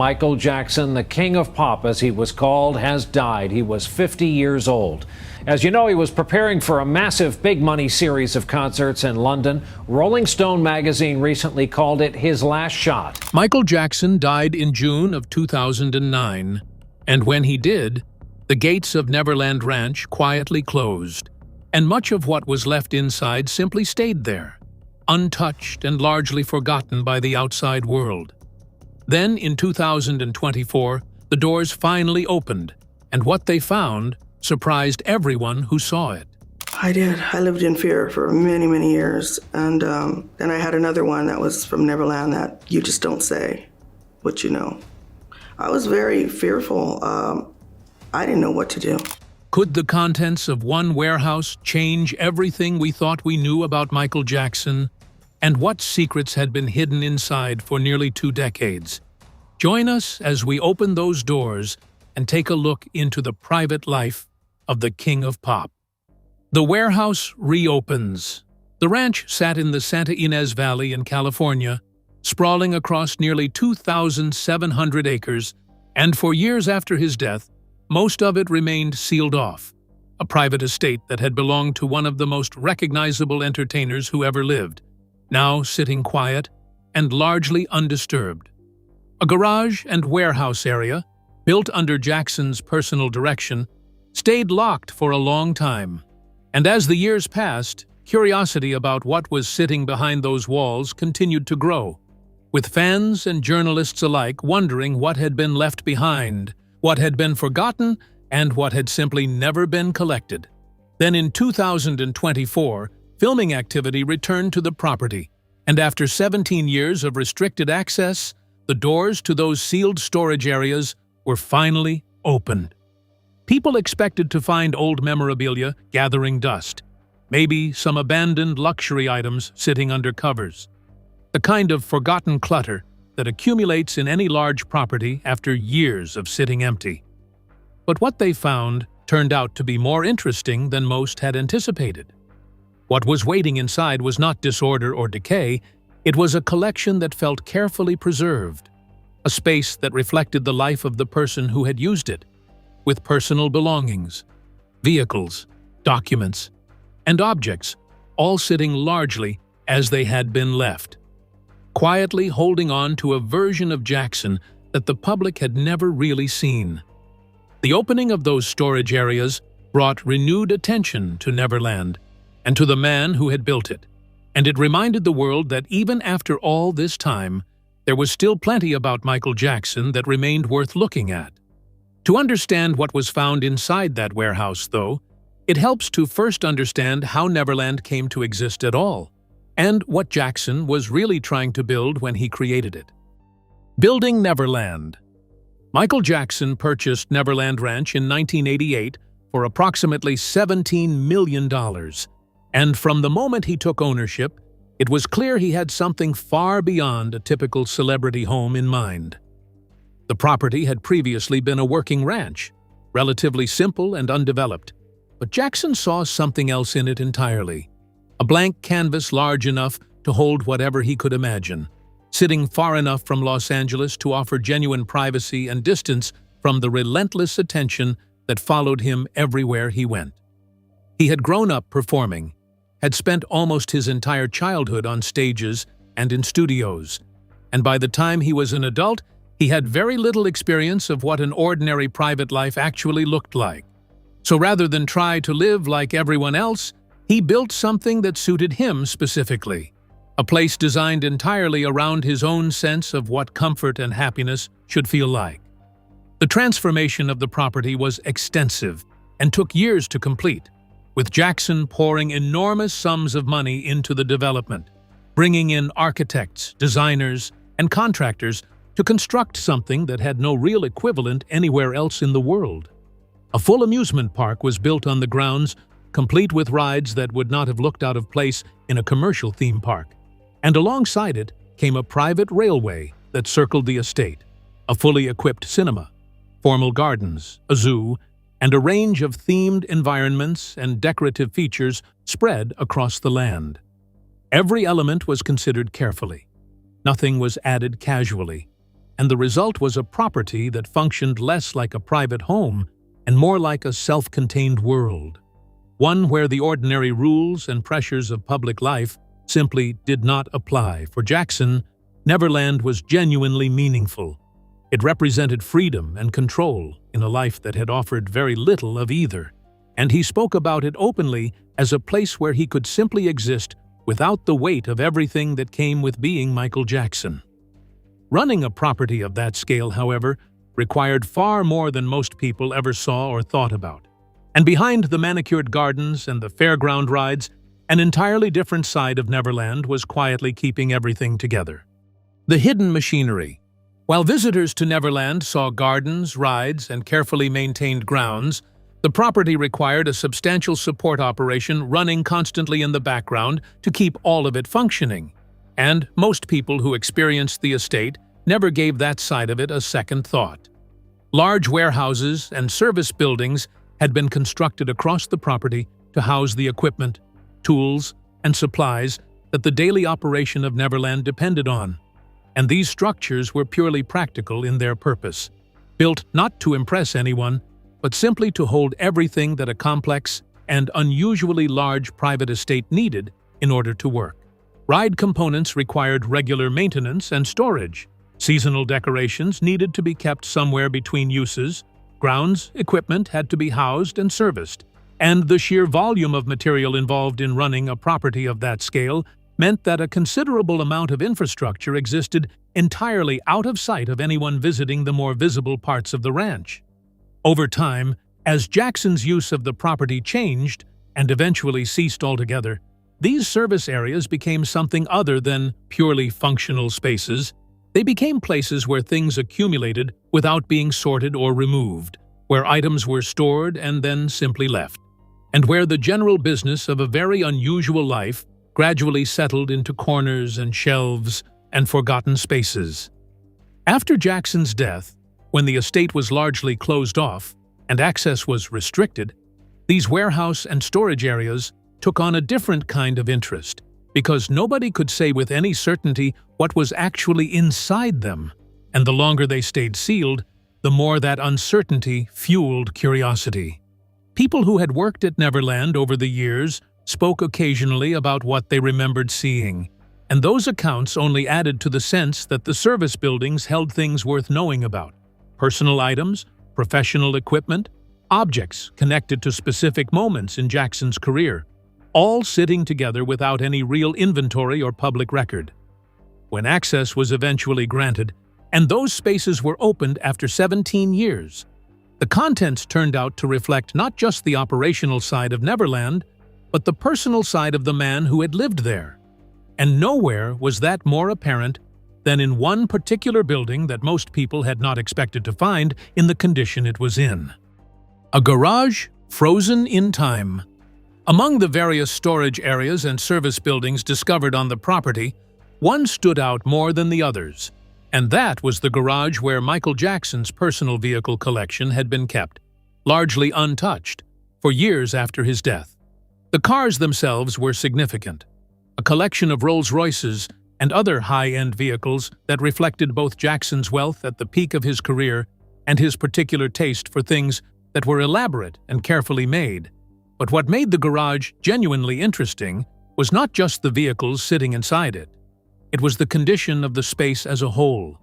Michael Jackson, the king of pop as he was called, has died. He was 50 years old. As you know, he was preparing for a massive big money series of concerts in London. Rolling Stone magazine recently called it his last shot. Michael Jackson died in June of 2009, and when he did, the gates of Neverland Ranch quietly closed, and much of what was left inside simply stayed there, untouched and largely forgotten by the outside world. Then, in 2024, the doors finally opened, and what they found surprised everyone who saw it. I did. I lived in fear for many, many years. And then I had another one that was from Neverland that you just don't say what you know. I was very fearful. I didn't know what to do. Could the contents of one warehouse change everything we thought we knew about Michael Jackson? And what secrets had been hidden inside for nearly 2 decades? Join us as we open those doors and take a look into the private life of the King of Pop. The warehouse reopens. The ranch sat in the Santa Ynez Valley in California, sprawling across nearly 2,700 acres, and for years after his death, most of it remained sealed off, a private estate that had belonged to one of the most recognizable entertainers who ever lived, now sitting quiet and largely undisturbed. A garage and warehouse area, built under Jackson's personal direction, stayed locked for a long time. And as the years passed, curiosity about what was sitting behind those walls continued to grow, with fans and journalists alike wondering what had been left behind, what had been forgotten, and what had simply never been collected. Then in 2024, filming activity returned to the property, and after 17 years of restricted access, the doors to those sealed storage areas were finally opened. People expected to find old memorabilia gathering dust, maybe some abandoned luxury items sitting under covers, the kind of forgotten clutter that accumulates in any large property after years of sitting empty. But what they found turned out to be more interesting than most had anticipated. What was waiting inside was not disorder or decay, it was a collection that felt carefully preserved, a space that reflected the life of the person who had used it, with personal belongings, vehicles, documents, and objects, all sitting largely as they had been left, quietly holding on to a version of Jackson that the public had never really seen. The opening of those storage areas brought renewed attention to Neverland and to the man who had built it, and it reminded the world that even after all this time, there was still plenty about Michael Jackson that remained worth looking at. To understand what was found inside that warehouse, though, it helps to first understand how Neverland came to exist at all, and what Jackson was really trying to build when he created it. Building Neverland. Michael Jackson purchased Neverland Ranch in 1988 for approximately $17 million. And from the moment he took ownership, it was clear he had something far beyond a typical celebrity home in mind. The property had previously been a working ranch, relatively simple and undeveloped, but Jackson saw something else in it entirely. A blank canvas large enough to hold whatever he could imagine, sitting far enough from Los Angeles to offer genuine privacy and distance from the relentless attention that followed him everywhere he went. He had grown up performing, had spent almost his entire childhood on stages and in studios, and by the time he was an adult, he had very little experience of what an ordinary private life actually looked like. So rather than try to live like everyone else, he built something that suited him specifically, a place designed entirely around his own sense of what comfort and happiness should feel like. The transformation of the property was extensive and took years to complete, with Jackson pouring enormous sums of money into the development, bringing in architects, designers, and contractors to construct something that had no real equivalent anywhere else in the world. A full amusement park was built on the grounds, complete with rides that would not have looked out of place in a commercial theme park. And alongside it came a private railway that circled the estate, a fully equipped cinema, formal gardens, a zoo, and a range of themed environments and decorative features spread across the land. Every element was considered carefully. Nothing was added casually, and the result was a property that functioned less like a private home and more like a self-contained world. One where the ordinary rules and pressures of public life simply did not apply. For Jackson, Neverland was genuinely meaningful. It represented freedom and control in a life that had offered very little of either, and he spoke about it openly as a place where he could simply exist without the weight of everything that came with being Michael Jackson. Running a property of that scale, however, required far more than most people ever saw or thought about. And behind the manicured gardens and the fairground rides, an entirely different side of Neverland was quietly keeping everything together. The hidden machinery. While visitors to Neverland saw gardens, rides, and carefully maintained grounds, the property required a substantial support operation running constantly in the background to keep all of it functioning. And most people who experienced the estate never gave that side of it a second thought. Large warehouses and service buildings had been constructed across the property to house the equipment, tools, and supplies that the daily operation of Neverland depended on. And these structures were purely practical in their purpose, built not to impress anyone, but simply to hold everything that a complex and unusually large private estate needed in order to work. Ride components required regular maintenance and storage. Seasonal decorations needed to be kept somewhere between uses. Grounds equipment had to be housed and serviced. And the sheer volume of material involved in running a property of that scale meant that a considerable amount of infrastructure existed entirely out of sight of anyone visiting the more visible parts of the ranch. Over time, as Jackson's use of the property changed and eventually ceased altogether, these service areas became something other than purely functional spaces. They became places where things accumulated without being sorted or removed, where items were stored and then simply left, and where the general business of a very unusual life gradually settled into corners and shelves and forgotten spaces. After Jackson's death, when the estate was largely closed off and access was restricted, these warehouse and storage areas took on a different kind of interest, because nobody could say with any certainty what was actually inside them, and the longer they stayed sealed, the more that uncertainty fueled curiosity. People who had worked at Neverland over the years spoke occasionally about what they remembered seeing, and those accounts only added to the sense that the service buildings held things worth knowing about: personal items, professional equipment, objects connected to specific moments in Jackson's career, all sitting together without any real inventory or public record. When access was eventually granted, and those spaces were opened after 17 years, the contents turned out to reflect not just the operational side of Neverland, but the personal side of the man who had lived there. And nowhere was that more apparent than in one particular building that most people had not expected to find in the condition it was in. A garage frozen in time. Among the various storage areas and service buildings discovered on the property, one stood out more than the others, and that was the garage where Michael Jackson's personal vehicle collection had been kept, largely untouched, for years after his death. The cars themselves were significant, a collection of Rolls-Royces and other high-end vehicles that reflected both Jackson's wealth at the peak of his career and his particular taste for things that were elaborate and carefully made. But what made the garage genuinely interesting was not just the vehicles sitting inside it. It was the condition of the space as a whole,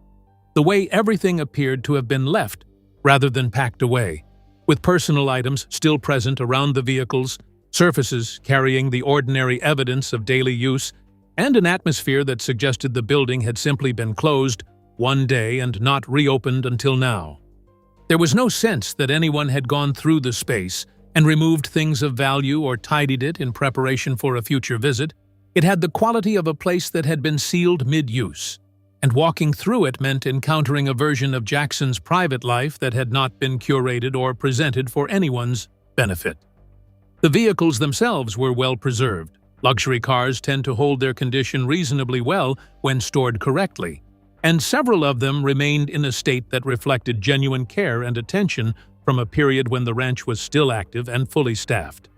the way everything appeared to have been left rather than packed away, with personal items still present around the vehicles, surfaces carrying the ordinary evidence of daily use, and an atmosphere that suggested the building had simply been closed one day and not reopened until now. There was no sense that anyone had gone through the space and removed things of value or tidied it in preparation for a future visit. It had the quality of a place that had been sealed mid-use, and walking through it meant encountering a version of Jackson's private life that had not been curated or presented for anyone's benefit. The vehicles themselves were well preserved. Luxury cars tend to hold their condition reasonably well when stored correctly, and several of them remained in a state that reflected genuine care and attention from a period when the ranch was still active and fully staffed.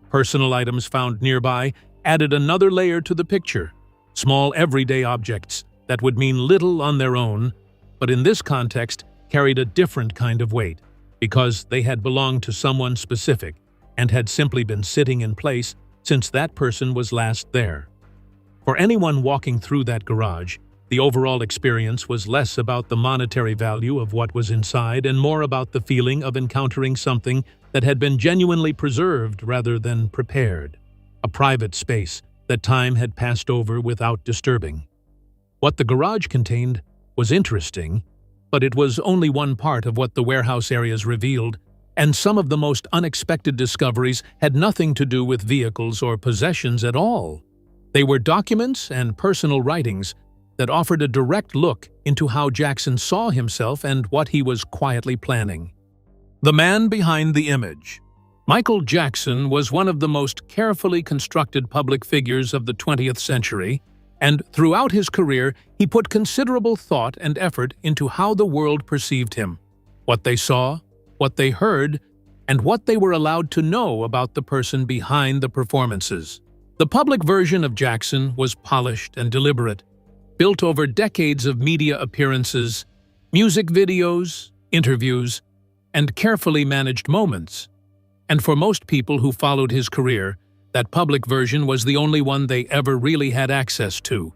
Personal items found nearby added another layer to the picture, small everyday objects that would mean little on their own, but in this context carried a different kind of weight, because they had belonged to someone specific and had simply been sitting in place since that person was last there. For anyone walking through that garage, the overall experience was less about the monetary value of what was inside and more about the feeling of encountering something that had been genuinely preserved rather than prepared, a private space that time had passed over without disturbing. What the garage contained was interesting, but it was only one part of what the warehouse areas revealed, and some of the most unexpected discoveries had nothing to do with vehicles or possessions at all. They were documents and personal writings that offered a direct look into how Jackson saw himself and what he was quietly planning. The man behind the image. Michael Jackson was one of the most carefully constructed public figures of the 20th century, and throughout his career, he put considerable thought and effort into how the world perceived him, what they saw, what they heard, and what they were allowed to know about the person behind the performances. The public version of Jackson was polished and deliberate, built over decades of media appearances, music videos, interviews, and carefully managed moments. And for most people who followed his career, that public version was the only one they ever really had access to,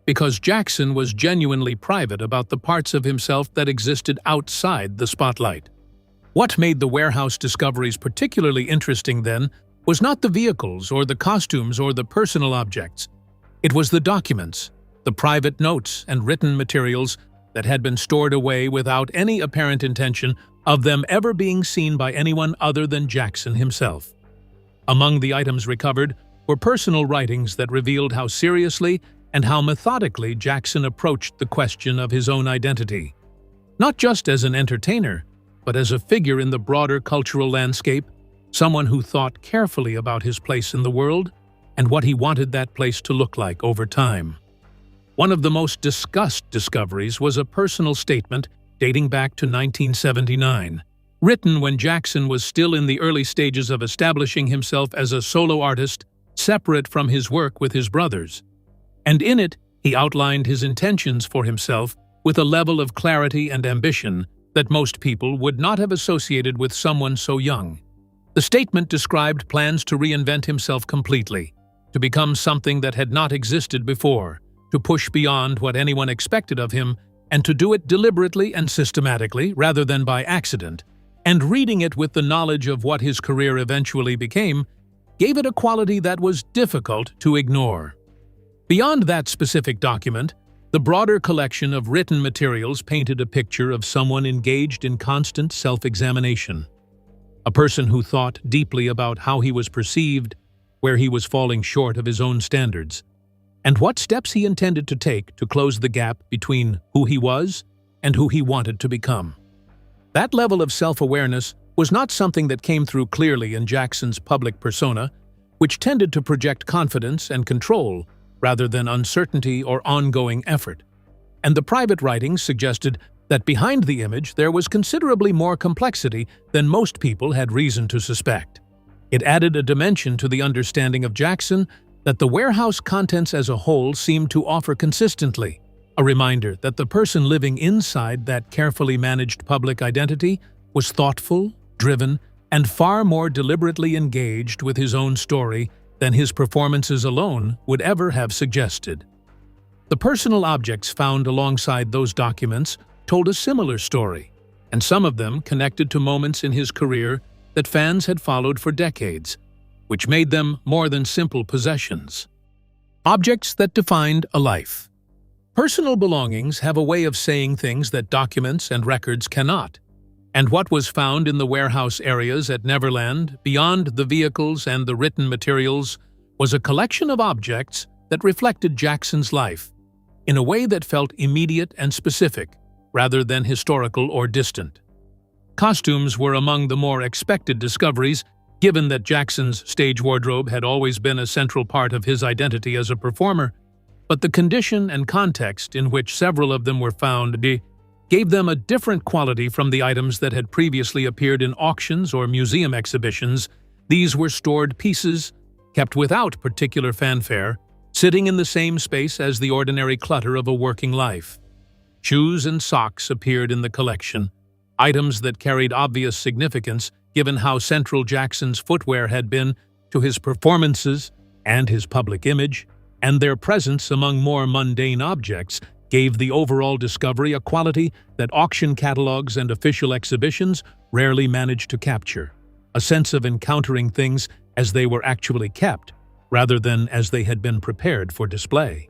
because Jackson was genuinely private about the parts of himself that existed outside the spotlight. What made the warehouse discoveries particularly interesting then was not the vehicles or the costumes or the personal objects. It was the documents, the private notes and written materials that had been stored away without any apparent intention of them ever being seen by anyone other than Jackson himself. Among the items recovered were personal writings that revealed how seriously and how methodically Jackson approached the question of his own identity, not just as an entertainer, but as a figure in the broader cultural landscape, someone who thought carefully about his place in the world and what he wanted that place to look like over time. One of the most discussed discoveries was a personal statement dating back to 1979, written when Jackson was still in the early stages of establishing himself as a solo artist separate from his work with his brothers. And in it, he outlined his intentions for himself with a level of clarity and ambition that most people would not have associated with someone so young. The statement described plans to reinvent himself completely, to become something that had not existed before, to push beyond what anyone expected of him, and to do it deliberately and systematically rather than by accident. And reading it with the knowledge of what his career eventually became gave it a quality that was difficult to ignore. Beyond that specific document, the broader collection of written materials painted a picture of someone engaged in constant self-examination. A person who thought deeply about how he was perceived, where he was falling short of his own standards, and what steps he intended to take to close the gap between who he was and who he wanted to become. That level of self-awareness was not something that came through clearly in Jackson's public persona, which tended to project confidence and control rather than uncertainty or ongoing effort. And the private writings suggested that behind the image there was considerably more complexity than most people had reason to suspect. It added a dimension to the understanding of Jackson that the warehouse contents as a whole seemed to offer consistently, a reminder that the person living inside that carefully managed public identity was thoughtful, driven, and far more deliberately engaged with his own story than his performances alone would ever have suggested. The personal objects found alongside those documents told a similar story, and some of them connected to moments in his career that fans had followed for decades, which made them more than simple possessions. Objects that defined a life. Personal belongings have a way of saying things that documents and records cannot, and what was found in the warehouse areas at Neverland, beyond the vehicles and the written materials, was a collection of objects that reflected Jackson's life in a way that felt immediate and specific, rather than historical or distant. Costumes were among the more expected discoveries, given that Jackson's stage wardrobe had always been a central part of his identity as a performer, but the condition and context in which several of them were found gave them a different quality from the items that had previously appeared in auctions or museum exhibitions. These were stored pieces, kept without particular fanfare, sitting in the same space as the ordinary clutter of a working life. Shoes and socks appeared in the collection, items that carried obvious significance given how central Jackson's footwear had been to his performances and his public image, and their presence among more mundane objects gave the overall discovery a quality that auction catalogs and official exhibitions rarely managed to capture, a sense of encountering things as they were actually kept, rather than as they had been prepared for display.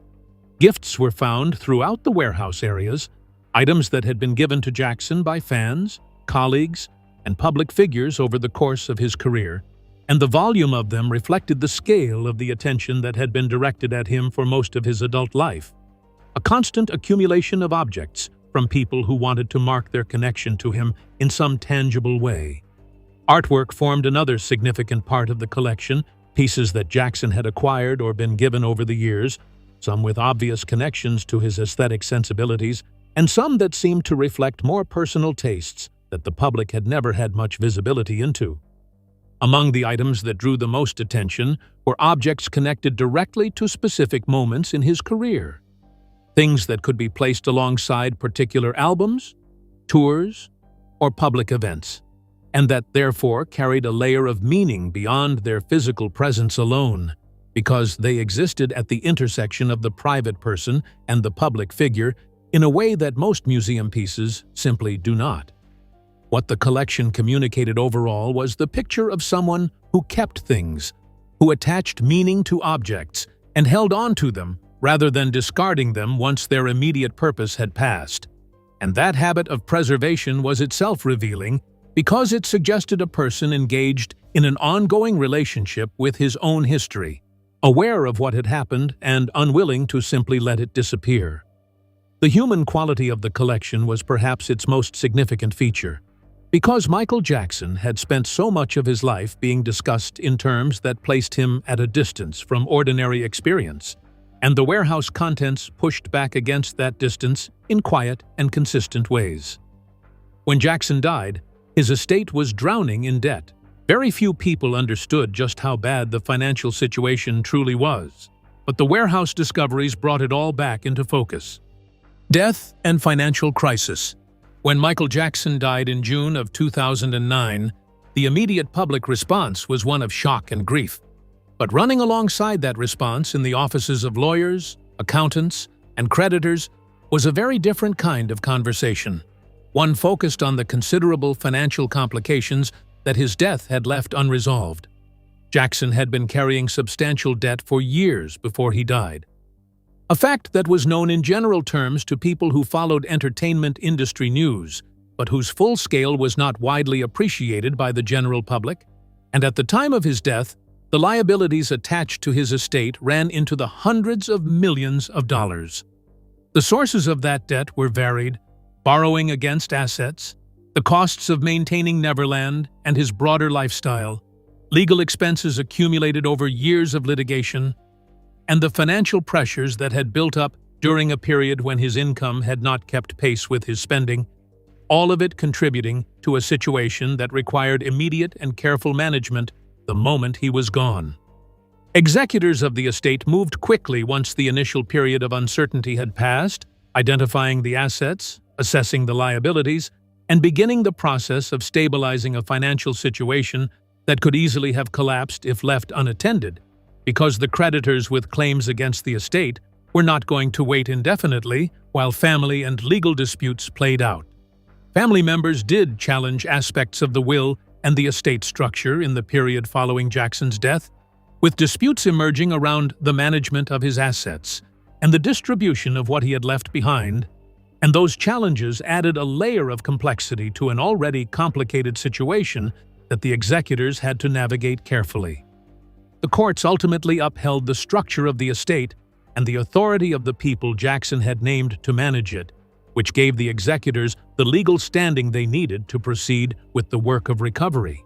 Gifts were found throughout the warehouse areas, items that had been given to Jackson by fans, colleagues, and public figures over the course of his career, and the volume of them reflected the scale of the attention that had been directed at him for most of his adult life. A constant accumulation of objects from people who wanted to mark their connection to him in some tangible way. Artwork formed another significant part of the collection, pieces that Jackson had acquired or been given over the years, some with obvious connections to his aesthetic sensibilities, and some that seemed to reflect more personal tastes that the public had never had much visibility into. Among the items that drew the most attention were objects connected directly to specific moments in his career. Things that could be placed alongside particular albums, tours, or public events, and that therefore carried a layer of meaning beyond their physical presence alone, because they existed at the intersection of the private person and the public figure in a way that most museum pieces simply do not. What the collection communicated overall was the picture of someone who kept things, who attached meaning to objects and held on to them rather than discarding them once their immediate purpose had passed. And that habit of preservation was itself revealing because it suggested a person engaged in an ongoing relationship with his own history, aware of what had happened and unwilling to simply let it disappear. The human quality of the collection was perhaps its most significant feature. Because Michael Jackson had spent so much of his life being discussed in terms that placed him at a distance from ordinary experience, and the warehouse contents pushed back against that distance in quiet and consistent ways. When Jackson died, his estate was drowning in debt. Very few people understood just how bad the financial situation truly was, but the warehouse discoveries brought it all back into focus. Death and financial crisis. When Michael Jackson died in June of 2009, the immediate public response was one of shock and grief. But running alongside that response in the offices of lawyers, accountants, and creditors was a very different kind of conversation, one focused on the considerable financial complications that his death had left unresolved. Jackson had been carrying substantial debt for years before he died, a fact that was known in general terms to people who followed entertainment industry news, but whose full scale was not widely appreciated by the general public. And at the time of his death, the liabilities attached to his estate ran into the hundreds of millions of dollars. The sources of that debt were varied: borrowing against assets, the costs of maintaining Neverland and his broader lifestyle, legal expenses accumulated over years of litigation, and the financial pressures that had built up during a period when his income had not kept pace with his spending, all of it contributing to a situation that required immediate and careful management the moment he was gone. Executors of the estate moved quickly once the initial period of uncertainty had passed, identifying the assets, assessing the liabilities, and beginning the process of stabilizing a financial situation that could easily have collapsed if left unattended, because the creditors with claims against the estate were not going to wait indefinitely while family and legal disputes played out. Family members did challenge aspects of the will and the estate structure in the period following Jackson's death, with disputes emerging around the management of his assets and the distribution of what he had left behind, and those challenges added a layer of complexity to an already complicated situation that the executors had to navigate carefully. The courts ultimately upheld the structure of the estate and the authority of the people Jackson had named to manage it, which gave the executors the legal standing they needed to proceed with the work of recovery.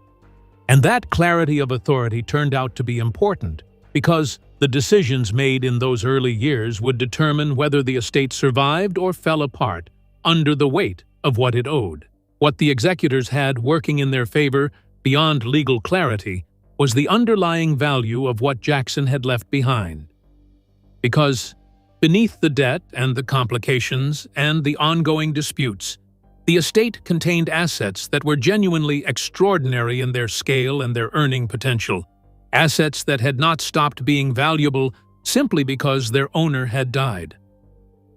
And that clarity of authority turned out to be important, because the decisions made in those early years would determine whether the estate survived or fell apart under the weight of what it owed. What the executors had working in their favor, beyond legal clarity, was the underlying value of what Jackson had left behind. Because Beneath the debt and the complications and the ongoing disputes, the estate contained assets that were genuinely extraordinary in their scale and their earning potential, assets that had not stopped being valuable simply because their owner had died.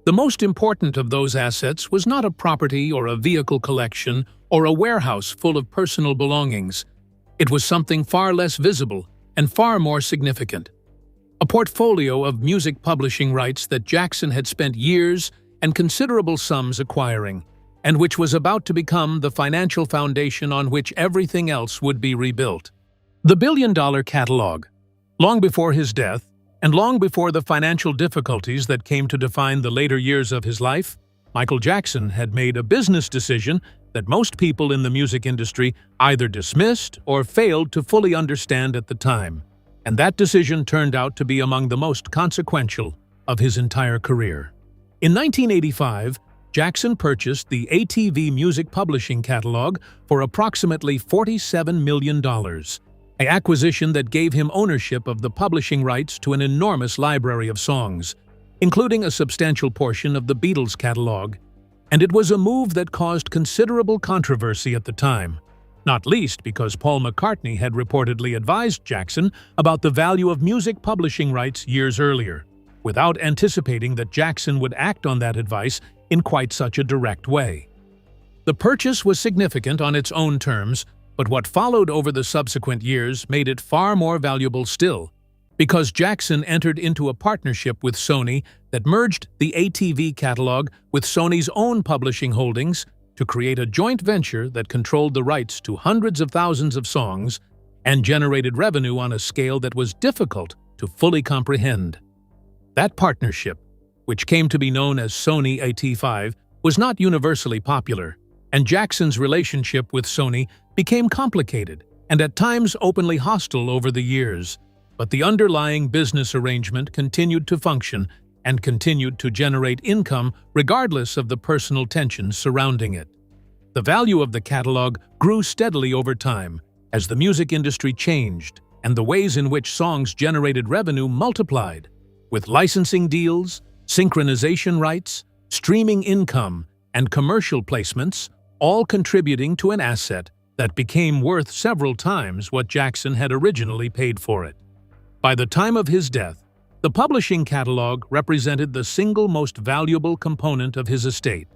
The most important of those assets was not a property or a vehicle collection or a warehouse full of personal belongings. It was something far less visible and far more significant. A portfolio of music publishing rights that Jackson had spent years and considerable sums acquiring, and which was about to become the financial foundation on which everything else would be rebuilt. The billion-dollar catalog. Long before his death, and long before the financial difficulties that came to define the later years of his life, Michael Jackson had made a business decision that most people in the music industry either dismissed or failed to fully understand at the time. And that decision turned out to be among the most consequential of his entire career. In 1985, Jackson purchased the ATV Music Publishing catalog for approximately $47 million, an acquisition that gave him ownership of the publishing rights to an enormous library of songs, including a substantial portion of the Beatles catalog, and it was a move that caused considerable controversy at the time, not least because Paul McCartney had reportedly advised Jackson about the value of music publishing rights years earlier, without anticipating that Jackson would act on that advice in quite such a direct way. The purchase was significant on its own terms, but what followed over the subsequent years made it far more valuable still, because Jackson entered into a partnership with Sony that merged the ATV catalog with Sony's own publishing holdings to create a joint venture that controlled the rights to hundreds of thousands of songs and generated revenue on a scale that was difficult to fully comprehend. That partnership, which came to be known as Sony AT5, was not universally popular, and Jackson's relationship with Sony became complicated and at times openly hostile over the years, but the underlying business arrangement continued to function and continued to generate income regardless of the personal tensions surrounding it. The value of the catalog grew steadily over time as the music industry changed and the ways in which songs generated revenue multiplied, with licensing deals, synchronization rights, streaming income, and commercial placements all contributing to an asset that became worth several times what Jackson had originally paid for it. By the time of his death, the publishing catalog represented the single most valuable component of his estate,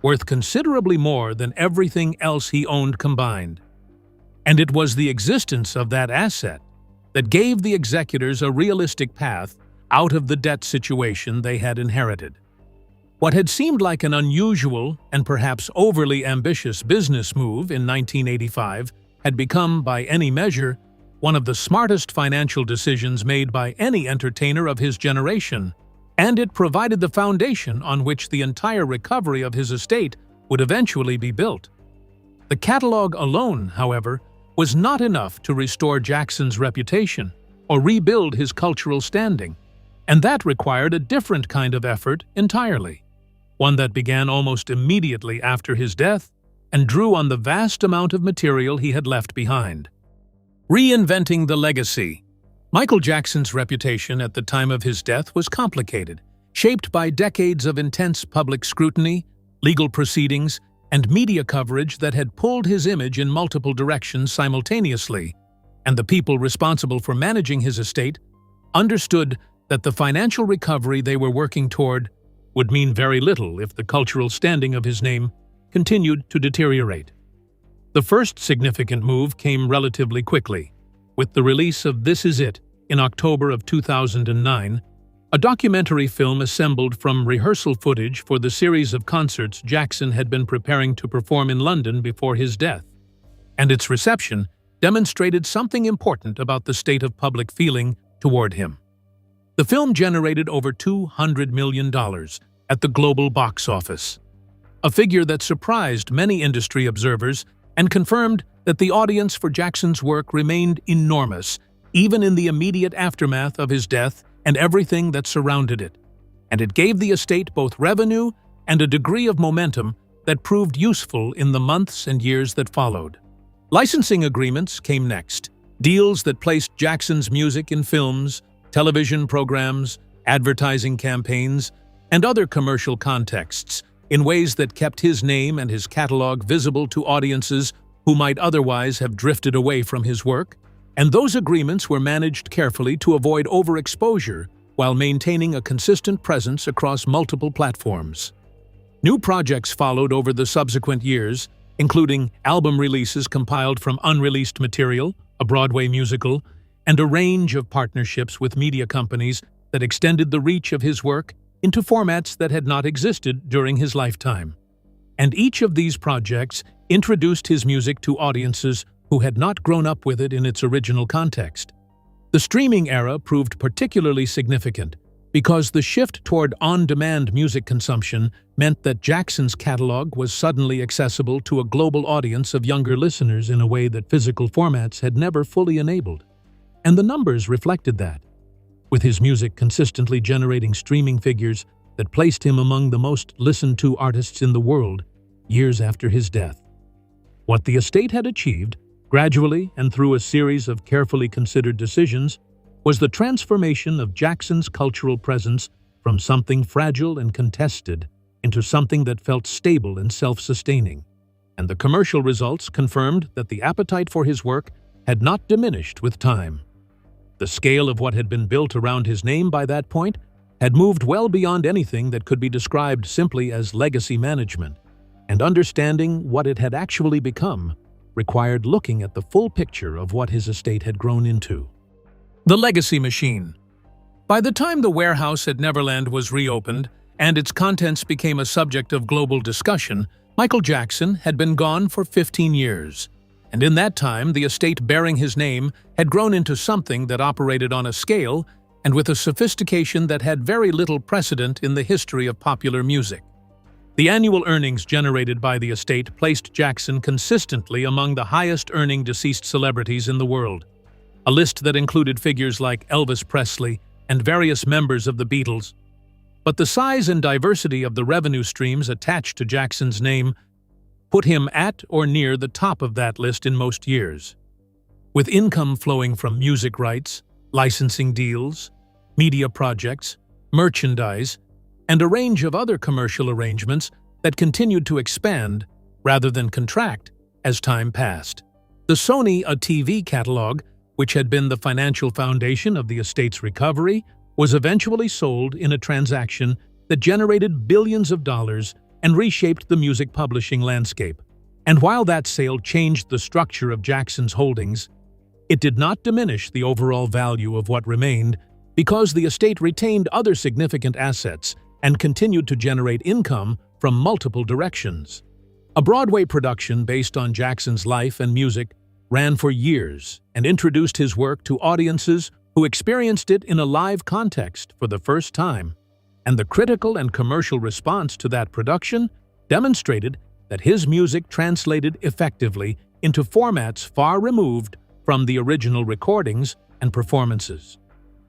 worth considerably more than everything else he owned combined. And it was the existence of that asset that gave the executors a realistic path out of the debt situation they had inherited. What had seemed like an unusual and perhaps overly ambitious business move in 1985 had become, by any measure, one of the smartest financial decisions made by any entertainer of his generation, and it provided the foundation on which the entire recovery of his estate would eventually be built. The catalog alone, however, was not enough to restore Jackson's reputation or rebuild his cultural standing, and that required a different kind of effort entirely, one that began almost immediately after his death and drew on the vast amount of material he had left behind. Reinventing the legacy. Michael Jackson's reputation at the time of his death was complicated, shaped by decades of intense public scrutiny, legal proceedings, and media coverage that had pulled his image in multiple directions simultaneously, and the people responsible for managing his estate understood that the financial recovery they were working toward would mean very little if the cultural standing of his name continued to deteriorate. The first significant move came relatively quickly, with the release of This Is It in October of 2009, a documentary film assembled from rehearsal footage for the series of concerts Jackson had been preparing to perform in London before his death, and its reception demonstrated something important about the state of public feeling toward him. The film generated over $200 million at the global box office, a figure that surprised many industry observers and confirmed that the audience for Jackson's work remained enormous, even in the immediate aftermath of his death and everything that surrounded it, and it gave the estate both revenue and a degree of momentum that proved useful in the months and years that followed. Licensing agreements came next, deals that placed Jackson's music in films, television programs, advertising campaigns, and other commercial contexts in ways that kept his name and his catalog visible to audiences who might otherwise have drifted away from his work. And those agreements were managed carefully to avoid overexposure while maintaining a consistent presence across multiple platforms. New projects followed over the subsequent years, including album releases compiled from unreleased material, a Broadway musical, and a range of partnerships with media companies that extended the reach of his work into formats that had not existed during his lifetime. And each of these projects introduced his music to audiences who had not grown up with it in its original context. The streaming era proved particularly significant because the shift toward on-demand music consumption meant that Jackson's catalog was suddenly accessible to a global audience of younger listeners in a way that physical formats had never fully enabled. And the numbers reflected that, with his music consistently generating streaming figures that placed him among the most listened-to artists in the world years after his death. What the estate had achieved, gradually and through a series of carefully considered decisions, was the transformation of Jackson's cultural presence from something fragile and contested into something that felt stable and self-sustaining. And the commercial results confirmed that the appetite for his work had not diminished with time. The scale of what had been built around his name by that point had moved well beyond anything that could be described simply as legacy management, and understanding what it had actually become required looking at the full picture of what his estate had grown into. The Legacy Machine. By the time the warehouse at Neverland was reopened and its contents became a subject of global discussion, Michael Jackson had been gone for 15 years. And in that time, the estate bearing his name had grown into something that operated on a scale and with a sophistication that had very little precedent in the history of popular music. The annual earnings generated by the estate placed Jackson consistently among the highest-earning deceased celebrities in the world, a list that included figures like Elvis Presley and various members of the Beatles. But the size and diversity of the revenue streams attached to Jackson's name put him at or near the top of that list in most years. With income flowing from music rights, licensing deals, media projects, merchandise, and a range of other commercial arrangements that continued to expand rather than contract as time passed. The Sony TV catalog, which had been the financial foundation of the estate's recovery, was eventually sold in a transaction that generated billions of dollars and reshaped the music publishing landscape. And while that sale changed the structure of Jackson's holdings, it did not diminish the overall value of what remained because the estate retained other significant assets and continued to generate income from multiple directions. A Broadway production based on Jackson's life and music ran for years and introduced his work to audiences who experienced it in a live context for the first time. And the critical and commercial response to that production demonstrated that his music translated effectively into formats far removed from the original recordings and performances.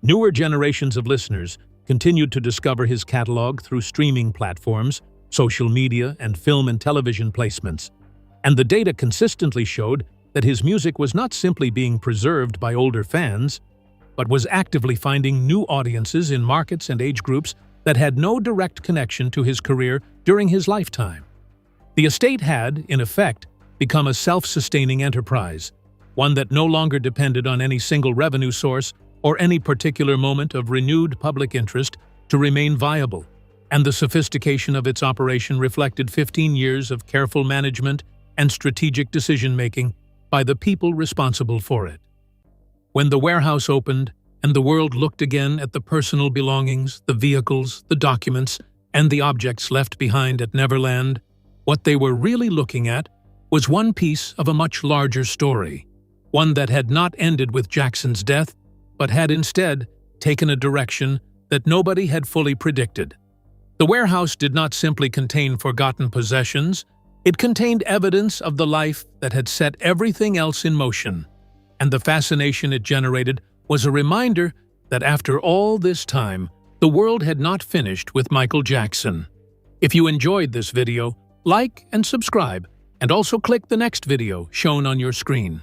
Newer generations of listeners continued to discover his catalog through streaming platforms, social media, and film and television placements. And the data consistently showed that his music was not simply being preserved by older fans, but was actively finding new audiences in markets and age groups that had no direct connection to his career during his lifetime. The estate had, in effect, become a self-sustaining enterprise, one that no longer depended on any single revenue source or any particular moment of renewed public interest to remain viable, and the sophistication of its operation reflected 15 years of careful management and strategic decision-making by the people responsible for it. When the warehouse opened and the world looked again at the personal belongings, the vehicles, the documents, and the objects left behind at Neverland, what they were really looking at was one piece of a much larger story, one that had not ended with Jackson's death, but had instead taken a direction that nobody had fully predicted. The warehouse did not simply contain forgotten possessions, it contained evidence of the life that had set everything else in motion. And the fascination it generated was a reminder that after all this time, the world had not finished with Michael Jackson. If you enjoyed this video, like and subscribe, and also click the next video shown on your screen.